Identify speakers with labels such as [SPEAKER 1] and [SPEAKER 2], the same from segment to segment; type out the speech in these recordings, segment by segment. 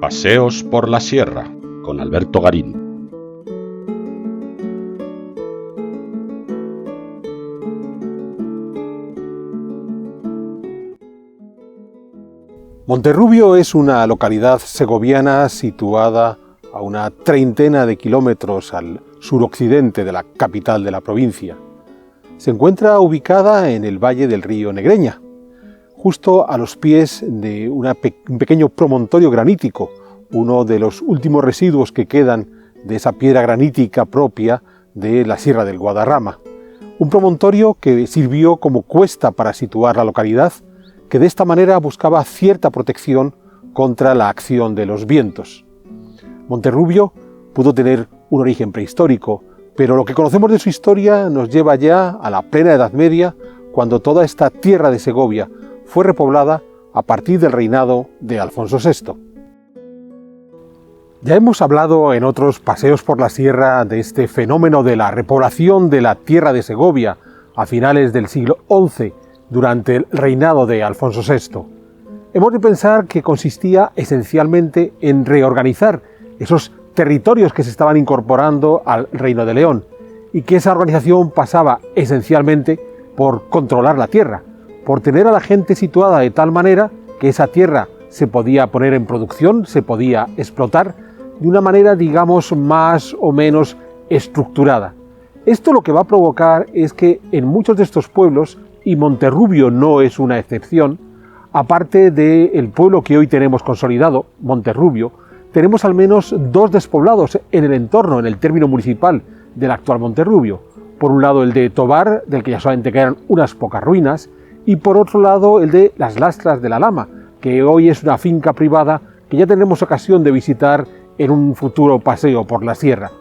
[SPEAKER 1] Paseos por la Sierra, con Alberto Garín.
[SPEAKER 2] Monterrubio es una localidad segoviana situada a una treintena de kilómetros al suroccidente de la capital de la provincia. Se encuentra ubicada en el valle del río Negreña, justo a los pies de un pequeño promontorio granítico, uno de los últimos residuos que quedan de esa piedra granítica propia de la Sierra del Guadarrama. Un promontorio que sirvió como cuesta para situar la localidad, que de esta manera buscaba cierta protección contra la acción de los vientos. Monterrubio pudo tener un origen prehistórico, pero lo que conocemos de su historia nos lleva ya a la plena Edad Media, cuando toda esta tierra de Segovia fue repoblada a partir del reinado de Alfonso VI. Ya hemos hablado en otros paseos por la sierra de este fenómeno de la repoblación de la tierra de Segovia a finales del siglo XI, durante el reinado de Alfonso VI. Hemos de pensar que consistía esencialmente en reorganizar esos territorios que se estaban incorporando al Reino de León, y que esa organización pasaba esencialmente por controlar la tierra, por tener a la gente situada de tal manera que esa tierra se podía poner en producción, se podía explotar de una manera, digamos, más o menos estructurada. Esto lo que va a provocar es que en muchos de estos pueblos, y Monterrubio no es una excepción, aparte del pueblo que hoy tenemos consolidado, Monterrubio, tenemos al menos dos despoblados en el entorno, en el término municipal del actual Monterrubio. Por un lado el de Tobar, del que ya solamente quedan unas pocas ruinas, y por otro lado el de Las Lastras de la Lama, que hoy es una finca privada que ya tenemos ocasión de visitar en un futuro paseo por la sierra.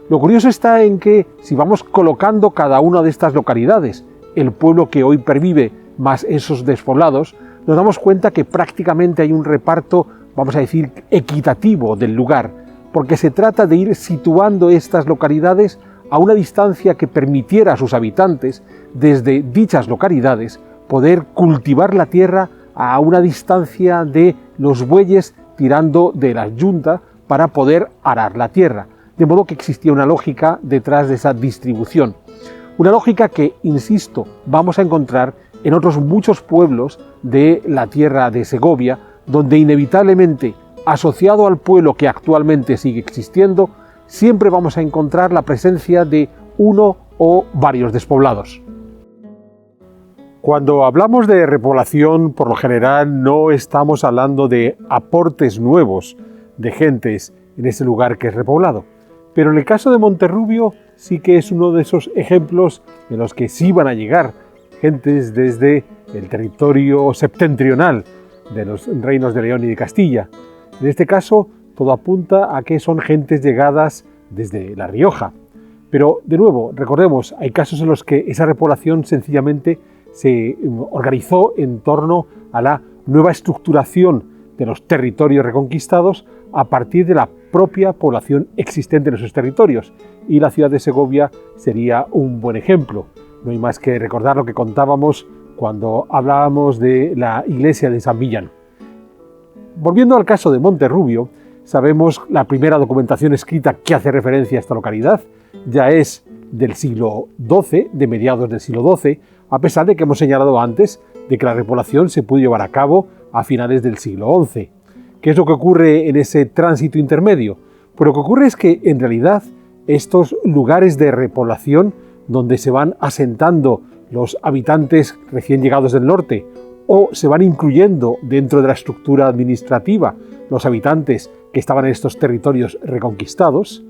[SPEAKER 2] Lo curioso está en que si vamos colocando cada una de estas localidades, el pueblo que hoy pervive más esos despoblados, nos damos cuenta que prácticamente hay un reparto, vamos a decir, equitativo del lugar, porque se trata de ir situando estas localidades a una distancia que permitiera a sus habitantes, desde dichas localidades, poder cultivar la tierra a una distancia de los bueyes tirando de las yuntas para poder arar la tierra. De modo que existía una lógica detrás de esa distribución. Una lógica que, insisto, vamos a encontrar en otros muchos pueblos de la tierra de Segovia, donde inevitablemente, asociado al pueblo que actualmente sigue existiendo, siempre vamos a encontrar la presencia de uno o varios despoblados. Cuando hablamos de repoblación, por lo general no estamos hablando de aportes nuevos de gentes en ese lugar que es repoblado. Pero en el caso de Monterrubio sí que es uno de esos ejemplos en los que sí van a llegar gentes desde el territorio septentrional de los reinos de León y de Castilla. En este caso, todo apunta a que son gentes llegadas desde La Rioja. Pero, de nuevo, recordemos, hay casos en los que esa repoblación sencillamente se organizó en torno a la nueva estructuración de los territorios reconquistados a partir de la propia población existente en esos territorios, y la ciudad de Segovia sería un buen ejemplo. No hay más que recordar lo que contábamos cuando hablábamos de la iglesia de San Millán. Volviendo al caso de Monterrubio, sabemos la primera documentación escrita que hace referencia a esta localidad ya es del siglo XII, de mediados del siglo XII, a pesar de que hemos señalado antes de que la repoblación se pudo llevar a cabo a finales del siglo XI. ¿Qué es lo que ocurre en ese tránsito intermedio? Pues lo que ocurre es que, en realidad, estos lugares de repoblación, donde se van asentando los habitantes recién llegados del norte, o se van incluyendo dentro de la estructura administrativa los habitantes que estaban en estos territorios reconquistados,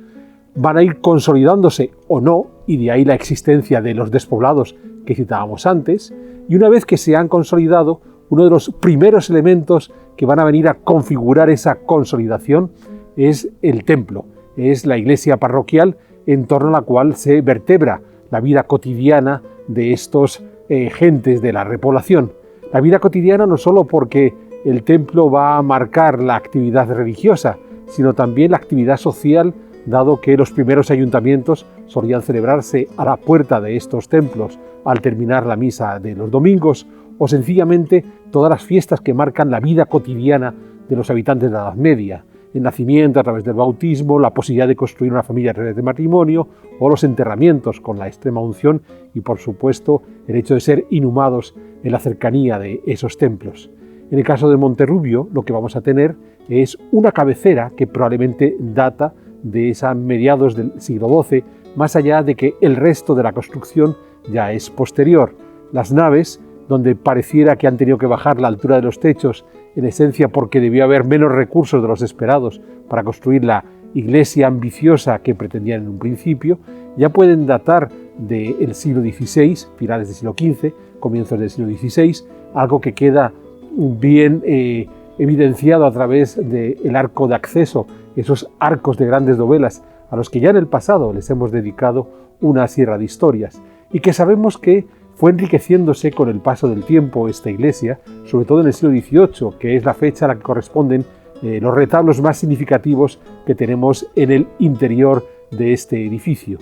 [SPEAKER 2] van a ir consolidándose o no, y de ahí la existencia de los despoblados que citábamos antes, y una vez que se han consolidado, uno de los primeros elementos que van a venir a configurar esa consolidación es el templo, es la iglesia parroquial en torno a la cual se vertebra la vida cotidiana de estos gentes de la repoblación. La vida cotidiana no solo porque el templo va a marcar la actividad religiosa, sino también la actividad social, dado que los primeros ayuntamientos solían celebrarse a la puerta de estos templos al terminar la misa de los domingos, o sencillamente todas las fiestas que marcan la vida cotidiana de los habitantes de la Edad Media. el nacimiento a través del bautismo, la posibilidad de construir una familia a través de matrimonio o los enterramientos con la extrema unción y, por supuesto, el hecho de ser inhumados en la cercanía de esos templos. En el caso de Monterrubio, lo que vamos a tener es una cabecera que probablemente data de esa mediados del siglo XII, más allá de que el resto de la construcción ya es posterior. Las naves, donde pareciera que han tenido que bajar la altura de los techos, en esencia porque debió haber menos recursos de los esperados para construir la iglesia ambiciosa que pretendían en un principio, ya pueden datar del siglo XVI, finales del siglo XV, comienzos del siglo XVI, algo que queda bien evidenciado a través del arco de acceso, esos arcos de grandes dovelas a los que ya en el pasado les hemos dedicado una sierra de historias, y que sabemos que fue enriqueciéndose con el paso del tiempo esta iglesia, sobre todo en el siglo XVIII, que es la fecha a la que corresponden los retablos más significativos que tenemos en el interior de este edificio.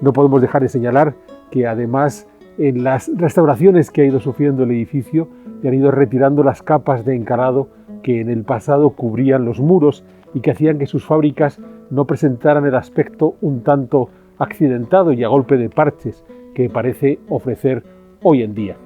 [SPEAKER 2] No podemos dejar de señalar que además en las restauraciones que ha ido sufriendo el edificio le han ido retirando las capas de encalado que en el pasado cubrían los muros y que hacían que sus fábricas no presentaran el aspecto un tanto accidentado y a golpe de parches que parece ofrecer hoy en día.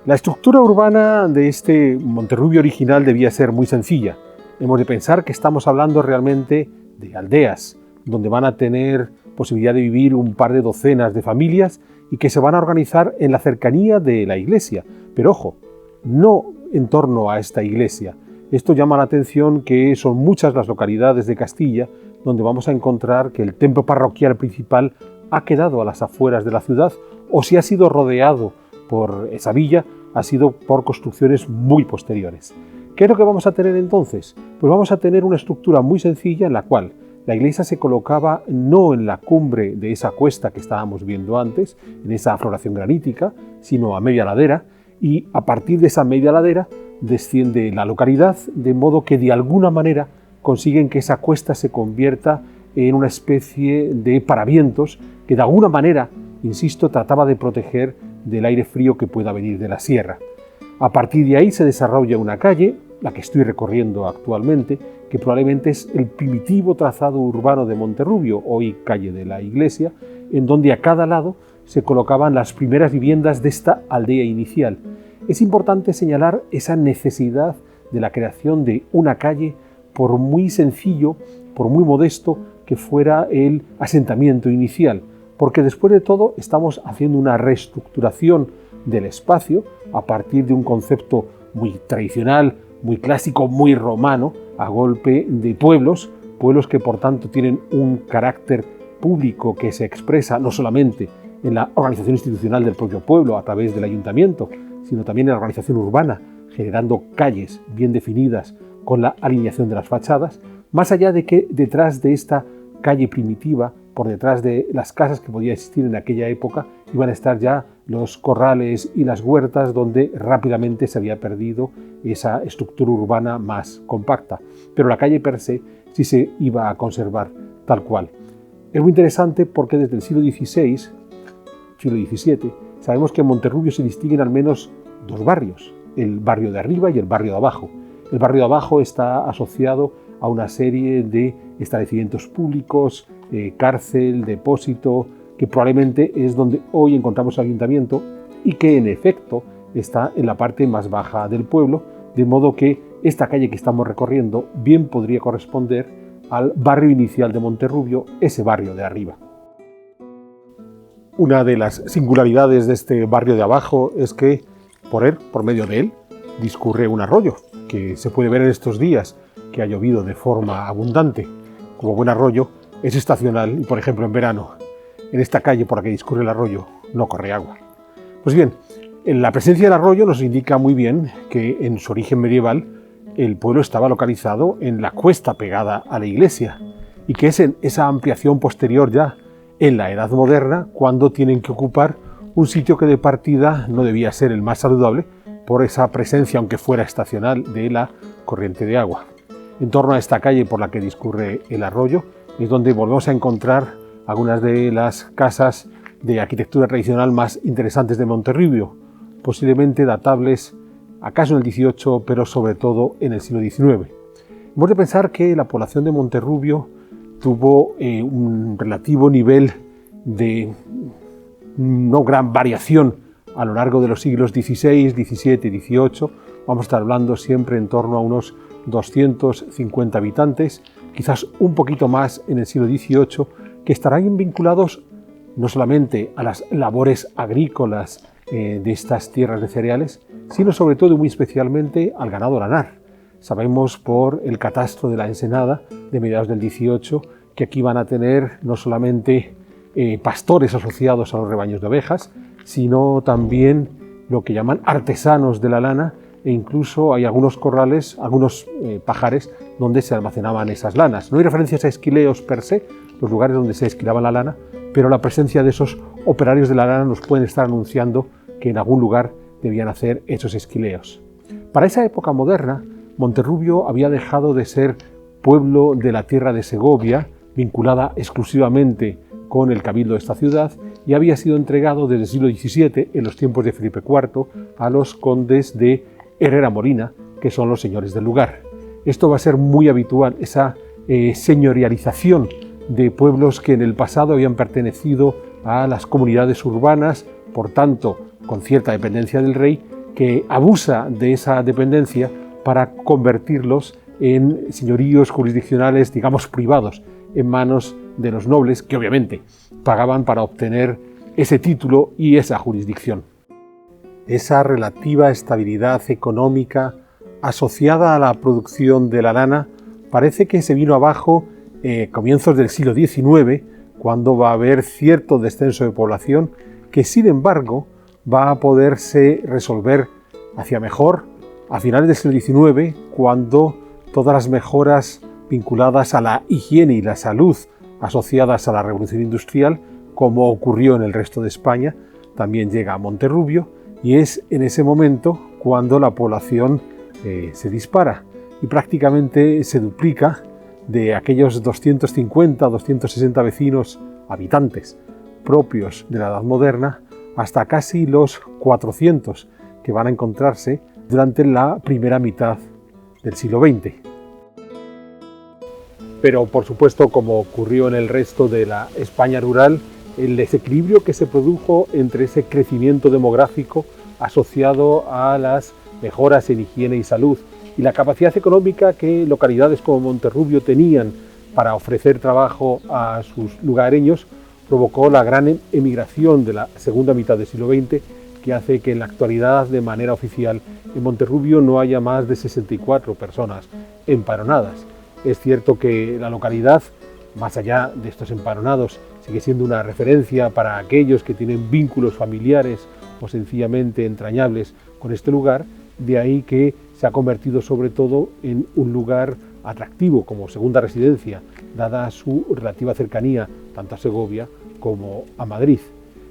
[SPEAKER 2] La estructura urbana de este Monterrubio original debía ser muy sencilla. Hemos de pensar que estamos hablando realmente de aldeas, donde van a tener posibilidad de vivir un par de docenas de familias y que se van a organizar en la cercanía de la iglesia. Pero ojo, no en torno a esta iglesia. Esto llama la atención que son muchas las localidades de Castilla donde vamos a encontrar que el templo parroquial principal ha quedado a las afueras de la ciudad, o si ha sido rodeado por esa villa, ha sido por construcciones muy posteriores. ¿Qué es lo que vamos a tener entonces? Pues vamos a tener una estructura muy sencilla en la cual la iglesia se colocaba no en la cumbre de esa cuesta que estábamos viendo antes, en esa afloración granítica, sino a media ladera, y a partir de esa media ladera desciende la localidad, de modo que de alguna manera consiguen que esa cuesta se convierta en una especie de paravientos que de alguna manera, insisto, trataba de proteger del aire frío que pueda venir de la sierra. A partir de ahí se desarrolla una calle, la que estoy recorriendo actualmente, que probablemente es el primitivo trazado urbano de Monterrubio, hoy calle de la Iglesia, en donde a cada lado se colocaban las primeras viviendas de esta aldea inicial. Es importante señalar esa necesidad de la creación de una calle, por muy sencillo, por muy modesto que fuera el asentamiento inicial, porque después de todo estamos haciendo una reestructuración del espacio a partir de un concepto muy tradicional, muy clásico, muy romano, a golpe de pueblos que por tanto tienen un carácter público que se expresa no solamente en la organización institucional del propio pueblo a través del ayuntamiento, sino también en la organización urbana, generando calles bien definidas con la alineación de las fachadas, más allá de que detrás de esta calle primitiva, por detrás de las casas que podía existir en aquella época, iban a estar ya los corrales y las huertas donde rápidamente se había perdido esa estructura urbana más compacta. Pero la calle per se sí se iba a conservar tal cual. Es muy interesante porque desde el siglo XVI, siglo XVII, sabemos que en Monterrubio se distinguen al menos dos barrios, el barrio de arriba y el barrio de abajo. El barrio de abajo está asociado a una serie de establecimientos públicos, cárcel, depósito, que probablemente es donde hoy encontramos el ayuntamiento y que en efecto está en la parte más baja del pueblo, de modo que esta calle que estamos recorriendo bien podría corresponder al barrio inicial de Monterrubio, ese barrio de arriba. Una de las singularidades de este barrio de abajo es que por medio de él, discurre un arroyo, que se puede ver en estos días que ha llovido de forma abundante. Como buen arroyo, es estacional y, por ejemplo, en verano, en esta calle por la que discurre el arroyo, no corre agua. Pues bien, la presencia del arroyo nos indica muy bien que en su origen medieval el pueblo estaba localizado en la cuesta pegada a la iglesia y que es en esa ampliación posterior ya en la Edad Moderna cuando tienen que ocupar un sitio que de partida no debía ser el más saludable por esa presencia, aunque fuera estacional, de la corriente de agua. En torno a esta calle por la que discurre el arroyo es donde volvemos a encontrar algunas de las casas de arquitectura tradicional más interesantes de Monterrubio, posiblemente datables acaso en el XVIII, pero sobre todo en el siglo XIX. Hemos de pensar que la población de Monterrubio tuvo un relativo nivel de no gran variación a lo largo de los siglos XVI, XVII y XVIII. Vamos a estar hablando siempre en torno a unos 250 habitantes, quizás un poquito más en el siglo XVIII, que estarán vinculados no solamente a las labores agrícolas de estas tierras de cereales, sino sobre todo y muy especialmente al ganado lanar. Sabemos por el catastro de la Ensenada de mediados del XVIII que aquí van a tener no solamente pastores asociados a los rebaños de ovejas, sino también lo que llaman artesanos de la lana, e incluso hay algunos corrales, algunos pajares donde se almacenaban esas lanas. No hay referencias a esquileos per se, los lugares donde se esquilaba la lana, pero la presencia de esos operarios de la lana nos pueden estar anunciando que en algún lugar debían hacer esos esquileos. Para esa época moderna, Monterrubio había dejado de ser pueblo de la tierra de Segovia, vinculada exclusivamente con el cabildo de esta ciudad, y había sido entregado desde el siglo XVII, en los tiempos de Felipe IV, a los condes de Herrera Molina, que son los señores del lugar. Esto va a ser muy habitual, esa señorialización de pueblos que en el pasado habían pertenecido a las comunidades urbanas, por tanto, con cierta dependencia del rey, que abusa de esa dependencia para convertirlos en señoríos jurisdiccionales, digamos, privados, en manos de los nobles, que obviamente pagaban para obtener ese título y esa jurisdicción. Esa relativa estabilidad económica asociada a la producción de la lana parece que se vino abajo comienzos del siglo XIX, cuando va a haber cierto descenso de población que, sin embargo, va a poderse resolver hacia mejor a finales del siglo XIX, cuando todas las mejoras vinculadas a la higiene y la salud asociadas a la revolución industrial, como ocurrió en el resto de España, también llega a Monterrubio, y es en ese momento cuando la población se dispara y prácticamente se duplica de aquellos 250 260 vecinos habitantes propios de la Edad Moderna hasta casi los 400 que van a encontrarse durante la primera mitad del siglo XX. Pero, por supuesto, como ocurrió en el resto de la España rural, el desequilibrio que se produjo entre ese crecimiento demográfico asociado a las mejoras en higiene y salud y la capacidad económica que localidades como Monterrubio tenían para ofrecer trabajo a sus lugareños provocó la gran emigración de la segunda mitad del siglo XX, que hace que en la actualidad, de manera oficial, en Monterrubio no haya más de 64 personas empadronadas. Es cierto que la localidad, más allá de estos empadronados, sigue siendo una referencia para aquellos que tienen vínculos familiares o sencillamente entrañables con este lugar, de ahí que se ha convertido sobre todo en un lugar atractivo como segunda residencia, dada su relativa cercanía tanto a Segovia como a Madrid.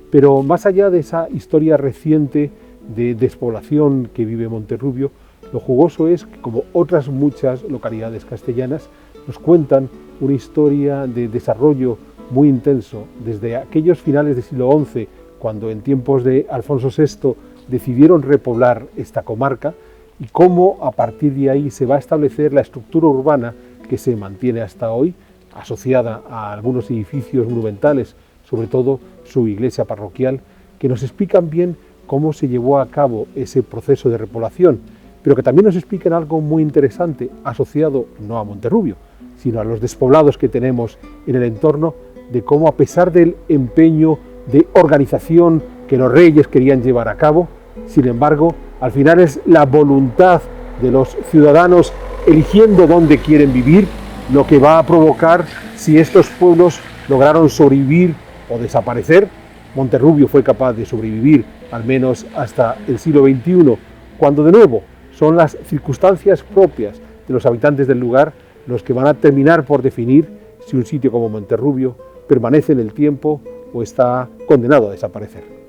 [SPEAKER 2] Pero más allá de esa historia reciente de despoblación que vive Monterrubio, lo jugoso es que, como otras muchas localidades castellanas, nos cuentan una historia de desarrollo muy intenso desde aquellos finales del siglo XI, cuando en tiempos de Alfonso VI decidieron repoblar esta comarca, y cómo a partir de ahí se va a establecer la estructura urbana que se mantiene hasta hoy, asociada a algunos edificios monumentales, sobre todo su iglesia parroquial, que nos explican bien cómo se llevó a cabo ese proceso de repoblación, pero que también nos explican algo muy interesante, asociado no a Monterrubio, sino a los despoblados que tenemos en el entorno, de cómo, a pesar del empeño de organización que los reyes querían llevar a cabo, sin embargo, al final es la voluntad de los ciudadanos eligiendo dónde quieren vivir lo que va a provocar si estos pueblos lograron sobrevivir o desaparecer. Monterrubio fue capaz de sobrevivir al menos hasta el siglo XXI, cuando de nuevo son las circunstancias propias de los habitantes del lugar los que van a terminar por definir si un sitio como Monterrubio permanece en el tiempo o está condenado a desaparecer.